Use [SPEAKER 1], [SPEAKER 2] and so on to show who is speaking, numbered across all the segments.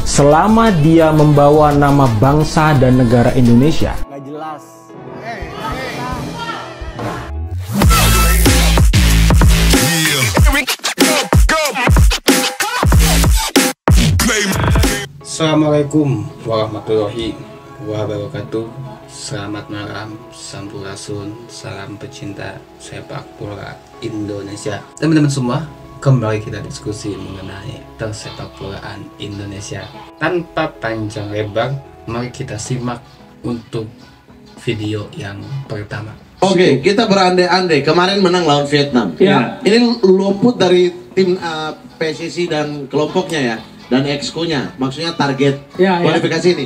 [SPEAKER 1] selama dia membawa nama bangsa dan negara Indonesia.
[SPEAKER 2] Nggak jelas.
[SPEAKER 3] Assalamualaikum warahmatullahi wabarakatuh. Selamat malam, sampurasun, salam pecinta sepak bola Indonesia. Teman-teman semua, kembali kita diskusi mengenai persepak bolaan Indonesia. Tanpa panjang lebar, mari kita simak untuk video yang pertama.
[SPEAKER 4] Oke, kita berandai-andai. Kemarin menang lawan Vietnam.
[SPEAKER 5] Ya.
[SPEAKER 4] Ini luput dari tim PSSI dan kelompoknya ya, dan exco-nya. Maksudnya target kualifikasi ini.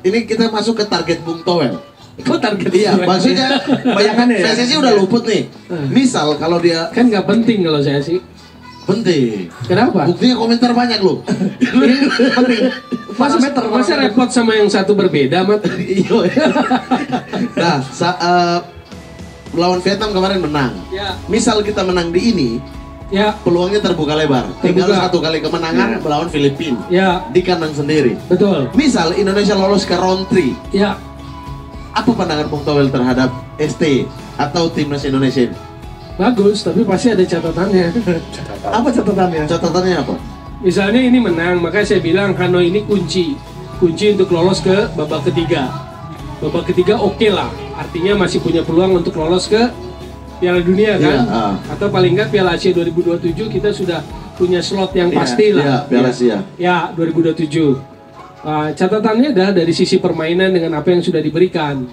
[SPEAKER 4] Ini kita masuk ke target Bung Towel.
[SPEAKER 5] Kok target?
[SPEAKER 4] Iya, maksudnya bayangannya ya. PSSI udah luput nih. Misal kalau dia
[SPEAKER 5] Kan nggak penting kalau saya sih.
[SPEAKER 4] penting.
[SPEAKER 5] Kenapa?
[SPEAKER 4] Buktinya komentar banyak loh. Penting.
[SPEAKER 5] Masa repot sama yang satu berbeda, Mat?
[SPEAKER 4] Iya. Nah, lawan Vietnam kemarin menang.
[SPEAKER 5] Ya.
[SPEAKER 4] Misal kita menang di ini,
[SPEAKER 5] Ya,
[SPEAKER 4] peluangnya terbuka lebar. Tinggal
[SPEAKER 5] Terbuka.
[SPEAKER 4] satu kali kemenangan melawan Filipina
[SPEAKER 5] ya,
[SPEAKER 4] di kandang sendiri.
[SPEAKER 5] betul.
[SPEAKER 4] Misal Indonesia lolos ke round 3,
[SPEAKER 5] Ya,
[SPEAKER 4] apa pandangan Bung Towel terhadap ST atau timnas Indonesia ini?
[SPEAKER 5] bagus, tapi pasti ada catatannya.
[SPEAKER 4] Apa catatannya? Catatannya apa?
[SPEAKER 5] Misalnya ini menang, makanya saya bilang Hanoi ini kunci untuk lolos ke babak ketiga. Babak ketiga oke lah, artinya masih punya peluang untuk lolos ke Piala Dunia kan?
[SPEAKER 4] Iya,
[SPEAKER 5] Atau paling nggak Piala Asia 2027 kita sudah punya slot yang pasti lah.
[SPEAKER 4] Iya, Piala Asia.
[SPEAKER 5] Ya, 2027. Catatannya adalah dari sisi permainan dengan apa yang sudah diberikan.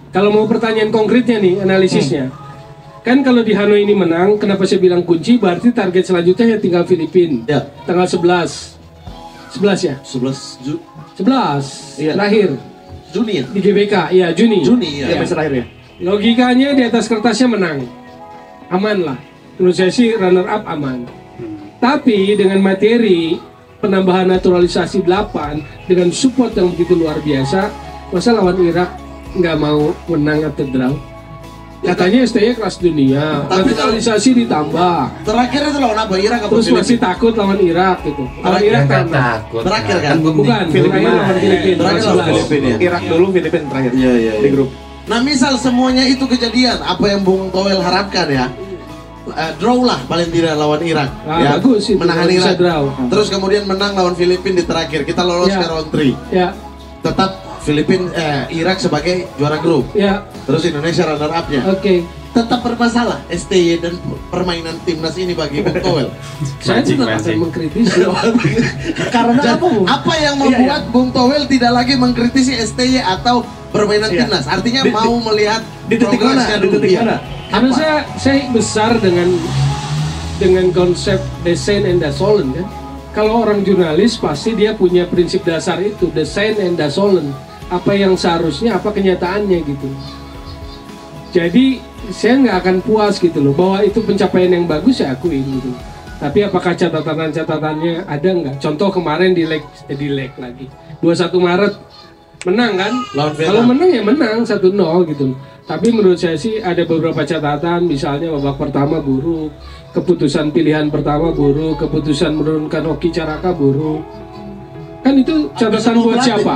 [SPEAKER 5] Kalau mau pertanyaan konkretnya nih, analisisnya. Kan kalau di Hanoi ini menang, kenapa saya bilang kunci? Berarti target selanjutnya ya tinggal Filipina.
[SPEAKER 4] Ya.
[SPEAKER 5] Tanggal 11. 11 ya?
[SPEAKER 4] 11
[SPEAKER 5] 11.
[SPEAKER 4] Iya.
[SPEAKER 5] Terakhir
[SPEAKER 4] Juni ya?
[SPEAKER 5] di GBK. Iya, Juni.
[SPEAKER 4] Juni ya.
[SPEAKER 5] Match terakhir ya. Logikanya di atas kertasnya menang. Aman lah. Menurut saya sih runner up aman. Tapi dengan materi penambahan naturalisasi 8 dengan support yang begitu luar biasa, masa lawan Irak nggak mau menang atau draw? Katanya STY kelas dunia,
[SPEAKER 4] Tapi
[SPEAKER 5] naturalisasi ditambah.
[SPEAKER 4] Terakhir itu lawan apa? Irak apa
[SPEAKER 5] Terus
[SPEAKER 4] Filipina?
[SPEAKER 5] masih takut lawan Irak gitu. Lawan Irak kan
[SPEAKER 3] takut.
[SPEAKER 4] Terakhir kan?
[SPEAKER 5] bukan, terakhir lawan Filipina.
[SPEAKER 4] Terakhir
[SPEAKER 5] tanggal
[SPEAKER 4] lawan
[SPEAKER 5] 11.
[SPEAKER 4] Filipina ya?
[SPEAKER 2] Irak dulu, Filipina terakhir.
[SPEAKER 4] Iya, iya,
[SPEAKER 2] Di
[SPEAKER 4] iya.
[SPEAKER 2] grup.
[SPEAKER 4] Nah, misal semuanya itu kejadian, apa yang Bung Towel harapkan ya? Draw lah paling tidak lawan Irak.
[SPEAKER 5] Ah, bagus itu,
[SPEAKER 4] menahan
[SPEAKER 5] bisa
[SPEAKER 4] Irak.
[SPEAKER 5] draw.
[SPEAKER 4] Terus kemudian menang lawan Filipina di terakhir. Kita lolos
[SPEAKER 5] Ya.
[SPEAKER 4] ke round 3.
[SPEAKER 5] Ya,
[SPEAKER 4] Tetap Irak sebagai juara grup.
[SPEAKER 5] ya,
[SPEAKER 4] Terus Indonesia runner up-nya.
[SPEAKER 5] oke.
[SPEAKER 4] Tetap bermasalah STY dan permainan timnas ini bagi Bung Towel.
[SPEAKER 5] Saya juga akan
[SPEAKER 3] Mancing.
[SPEAKER 5] mengkritisi.
[SPEAKER 4] Karena apa yang membuat Bung Towel tidak lagi mengkritisi STY atau permainan
[SPEAKER 2] Iya.
[SPEAKER 4] timnas? Artinya
[SPEAKER 2] Di-
[SPEAKER 4] mau melihat
[SPEAKER 2] Di titik mana?
[SPEAKER 4] progresnya
[SPEAKER 2] Di
[SPEAKER 4] dulu.
[SPEAKER 2] titik
[SPEAKER 4] Iya.
[SPEAKER 2] mana?
[SPEAKER 5] Karena saya besar dengan konsep desain and dasolen kan. Kalau orang jurnalis pasti dia punya prinsip dasar itu, desain and dasolen. Apa yang seharusnya, apa kenyataannya gitu. Jadi saya nggak akan puas gitu loh, bahwa itu pencapaian yang bagus saya akuin gitu. Tapi apakah catatannya ada nggak? Contoh kemarin di leg lagi 21 Maret menang kan?
[SPEAKER 4] Lawan Vietnam.
[SPEAKER 5] Kalau menang ya menang 1-0 gitu. Tapi menurut saya sih ada beberapa catatan, misalnya babak pertama buruk, keputusan pilihan pertama buruk, keputusan menurunkan Hoki Caraka buruk. Kan itu catatan
[SPEAKER 4] semua
[SPEAKER 5] buat
[SPEAKER 4] pelatih.
[SPEAKER 5] siapa?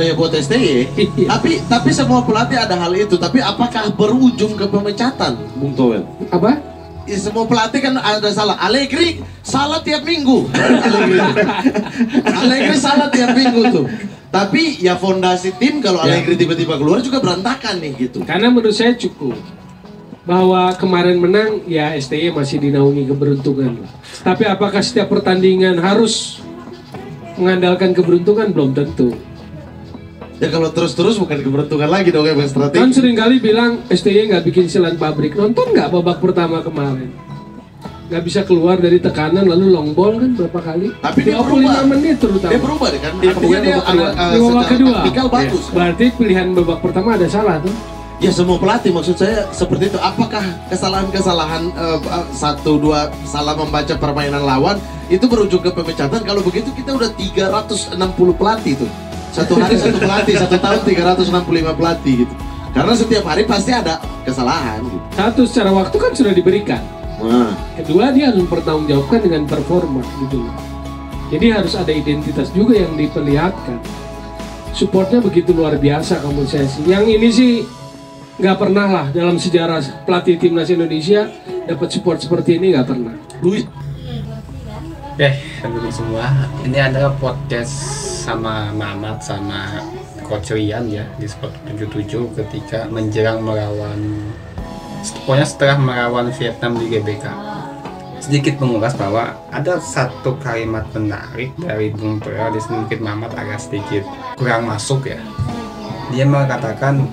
[SPEAKER 4] Ya buat STY.
[SPEAKER 5] Iya.
[SPEAKER 4] Tapi semua pelatih ada hal itu. Tapi apakah berujung ke pemecatan, Bung Towel?
[SPEAKER 5] Apa?
[SPEAKER 4] Ya, semua pelatih kan ada salah. Allegri salah tiap minggu. Allegri salah tiap minggu tuh. Tapi ya fondasi tim kalau Allegri tiba-tiba keluar juga berantakan nih gitu.
[SPEAKER 5] Karena menurut saya cukup bahwa kemarin menang ya STY masih dinaungi keberuntungan. Tapi apakah setiap pertandingan harus mengandalkan keberuntungan? Belum tentu.
[SPEAKER 4] Ya kalau terus-terus bukan keberuntungan lagi dong ya Bang strategi.
[SPEAKER 5] Kan seringkali bilang STY nggak bikin silan pabrik. Nonton nggak babak pertama kemarin? Nggak bisa keluar dari tekanan lalu long ball kan berapa kali?
[SPEAKER 4] Tapi dia
[SPEAKER 5] 25
[SPEAKER 4] berubah.
[SPEAKER 5] menit terutama.
[SPEAKER 4] Dia berubah kan?
[SPEAKER 2] Dia
[SPEAKER 4] Artinya dia
[SPEAKER 2] babak kedua.
[SPEAKER 5] Di babak
[SPEAKER 4] secara
[SPEAKER 5] kedua.
[SPEAKER 4] taktikal bagus. kan?
[SPEAKER 5] Berarti pilihan babak pertama ada salah tuh.
[SPEAKER 4] Ya semua pelatih maksud saya seperti itu. Apakah kesalahan-kesalahan 1-2 salah membaca permainan lawan itu berujung ke pemecatan? Kalau begitu kita udah 360 pelatih tuh. Satu hari satu pelatih, satu tahun 365 pelatih gitu. Karena setiap hari pasti ada kesalahan gitu.
[SPEAKER 5] Satu, secara waktu kan sudah diberikan.
[SPEAKER 4] Nah,
[SPEAKER 5] Kedua, dia harus mempertanggungjawabkan dengan performa gitu loh. Jadi harus ada identitas juga yang diperlihatkan. Supportnya begitu luar biasa kamu saya sih. Yang ini sih nggak pernah lah dalam sejarah pelatih timnas Indonesia dapat support seperti ini, nggak pernah.
[SPEAKER 4] Luis.
[SPEAKER 3] Teman-teman semua, ini adalah podcast sama Mamat sama Coach Rian ya di Sport 77 ketika menjelang melawan, pokoknya setelah melawan Vietnam di GBK. Sedikit mengulas bahwa ada satu kalimat menarik dari Bung Toel, di sini mungkin Mamat agak sedikit kurang masuk ya. Dia mengatakan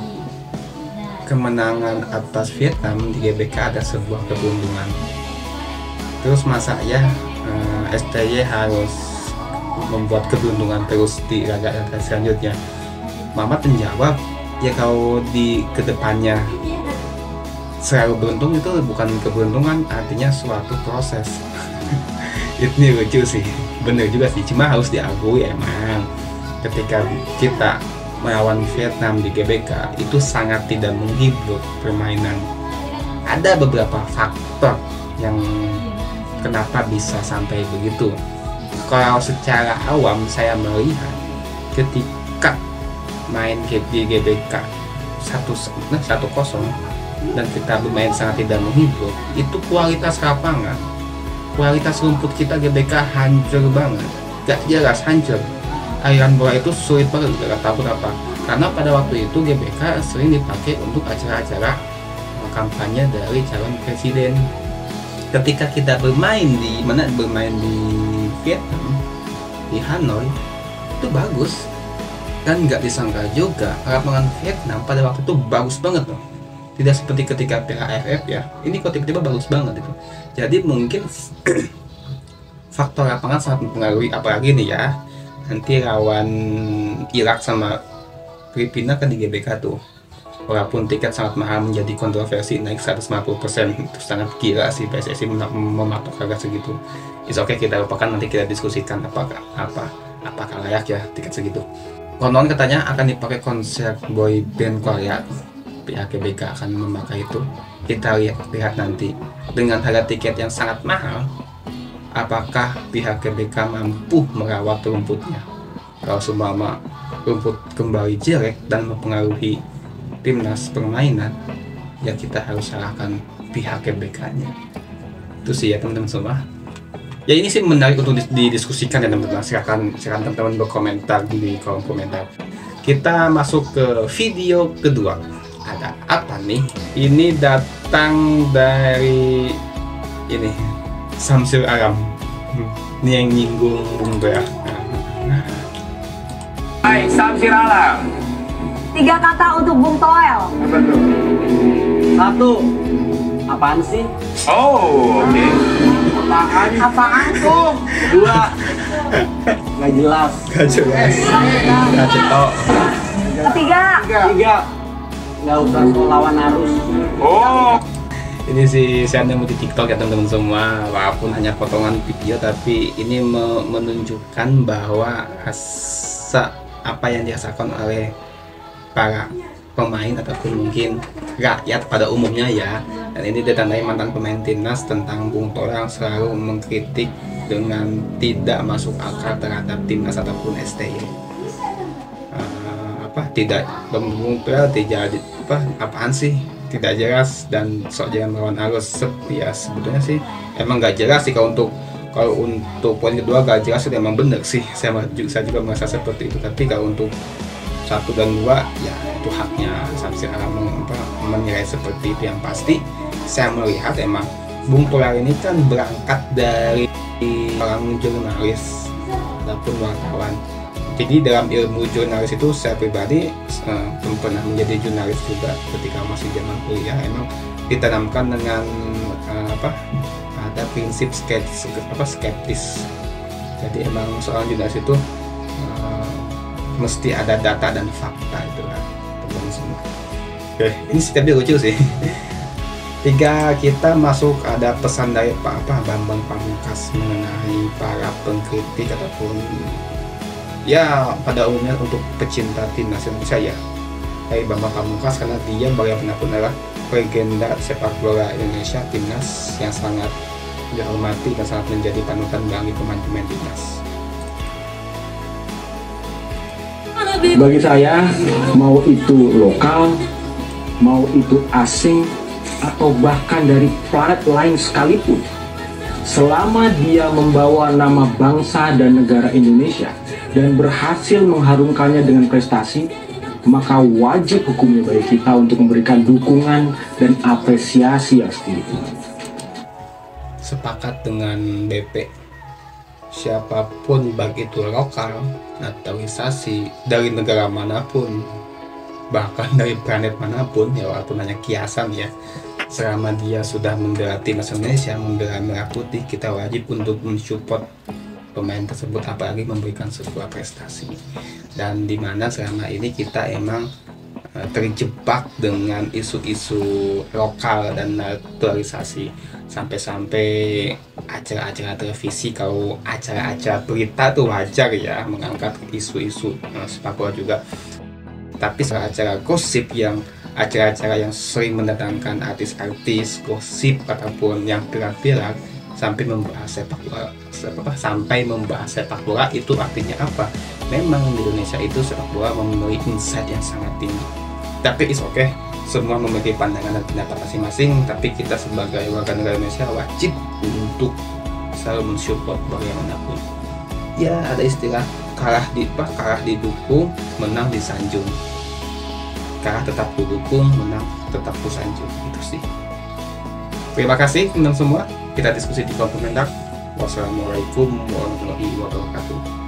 [SPEAKER 3] kemenangan atas Vietnam di GBK ada sebuah keberuntungan. Terus masa ya STY harus membuat keberuntungan terus di laga selanjutnya? Mamat menjawab, ya kalau di kedepannya selalu beruntung itu bukan keberuntungan, artinya suatu proses. Ini lucu sih, bener juga sih, cuma harus diakui emang ketika kita melawan Vietnam di GBK itu sangat tidak menghibur permainan. Ada beberapa faktor yang kenapa bisa sampai begitu. Kalau secara awam saya melihat ketika main di GBK 1-0 dan kita bermain sangat tidak menghibur, itu kualitas lapangan, kualitas rumput kita GBK hancur banget, gak jelas, hancur. Aliran bola itu sulit banget, gak tahu kenapa. Karena pada waktu itu GBK sering dipakai untuk acara-acara kampanye dari calon presiden. Ketika kita bermain di Vietnam, di Hanoi, itu bagus. Dan nggak disangka juga lapangan Vietnam pada waktu itu bagus banget loh. Tidak seperti ketika Piala AFF ya. Ini kok tiba-tiba bagus banget itu. Jadi mungkin faktor lapangan sangat mempengaruhi, apalagi nih ya, nanti lawan Irak sama Filipina kan di GBK tuh. Walaupun tiket sangat mahal menjadi kontroversi naik 150%, itu sangat gila sih PSSI mematok harga segitu. It's okay, kita lupakan, nanti kita diskusikan apakah layak ya tiket segitu. Konon katanya akan dipakai konser boy band Korea, pihak GBK akan memakai itu. Kita lihat nanti dengan harga tiket yang sangat mahal, apakah pihak GBK mampu merawat rumputnya. Kalau seumpama rumput kembali jelek dan mempengaruhi timnas permainan, ya kita harus salahkan pihak GBK-nya. Itu sih ya teman-teman semua. Ya ini sih menarik untuk didiskusikan ya teman-teman. Silakan teman-teman berkomentar di kolom komentar. Kita masuk ke video kedua. Ada apa nih? Ini datang dari ini Samsul Aram. Ini yang nyinggung Bung Toel.
[SPEAKER 2] Hai, Samsul Aram.
[SPEAKER 6] 3 kata untuk Bung Toel.
[SPEAKER 2] Apa tuh?
[SPEAKER 7] 1. Apaan sih?
[SPEAKER 2] Oh, oke.
[SPEAKER 6] Apaan tuh?
[SPEAKER 7] 2. Nggak jelas.
[SPEAKER 3] Gak jelas. Gak cetok.
[SPEAKER 6] 3.
[SPEAKER 7] 3. Nggak usah so lawan arus.
[SPEAKER 2] Oh.
[SPEAKER 3] Ini sih saya nemu di TikTok ya teman-teman semua. Walaupun hanya potongan video, tapi ini menunjukkan bahwa apa yang dirasakan oleh para pemain ataupun mungkin rakyat pada umumnya ya. Dan ini ditandai mantan pemain timnas tentang Bung Toel yang selalu mengkritik dengan tidak masuk akal terhadap timnas ataupun STY. Bung Toel tidak apaan sih, tidak jelas dan sok jangan melawan arus. Ya sebetulnya sih emang gak jelas sih. Kalau untuk poin kedua gak jelas itu emang bener sih. Saya juga merasa seperti itu. Tapi kalau untuk 1 dan 2 ya itu haknya Samsul Aram menilai seperti itu. Yang pasti saya melihat emang Bung Toel ini kan berangkat dari orang jurnalis ataupun wartawan. Jadi dalam ilmu jurnalis itu saya pribadi pernah menjadi jurnalis juga ketika masih zaman kuliah. Emang ditanamkan dengan ada prinsip skeptis. Jadi emang seorang jurnalis itu mesti ada data dan fakta itu kan teman-teman semua. Oke, ini sih tapi lucu sih. 3, kita masuk ada pesan dari Bambang Pamungkas mengenai para pengkritik ataupun ya pada umumnya untuk pecinta timnas Indonesia ya. Dari Bambang Pamungkas karena dia bagaimanapun adalah legenda sepak bola Indonesia timnas yang sangat dihormati dan sangat menjadi panutan bagi pemain-pemain timnas.
[SPEAKER 1] Bagi saya, mau itu lokal, mau itu asing, atau bahkan dari planet lain sekalipun, selama dia membawa nama bangsa dan negara Indonesia dan berhasil mengharumkannya dengan prestasi, maka wajib hukumnya bagi kita untuk memberikan dukungan dan apresiasi yang setinggi.
[SPEAKER 3] Sepakat dengan BP, siapapun baik itu lokal, naturalisasi dari negara manapun, bahkan dari planet manapun, ya walaupun hanya kiasan ya, selama dia sudah membela timnas Indonesia, membela merah putih, kita wajib untuk mensupport pemain tersebut, apalagi memberikan sebuah prestasi. Dan dimana selama ini kita emang terjebak dengan isu-isu lokal dan naturalisasi, sampai-sampai acara-acara televisi, kalau acara-acara berita tuh wajar ya mengangkat isu-isu sepak bola juga, tapi acara gosip yang acara-acara yang sering mendatangkan artis-artis gosip ataupun yang viral sampai membahas sepak bola, itu artinya apa? Memang di Indonesia itu sepak bola memiliki insight yang sangat tinggi. Tapi it's okay, semua memiliki pandangan dan pendapat masing-masing, tapi kita sebagai warga negara Indonesia wajib untuk selalu mensupport bagaimanapun. Ya, ada istilah kalah didukung, menang disanjung. Kalah tetap didukung, menang tetap disanjung. Itu sih. Terima kasih teman-teman semua. Kita diskusi di kolom komentar. Wassalamualaikum warahmatullahi wabarakatuh.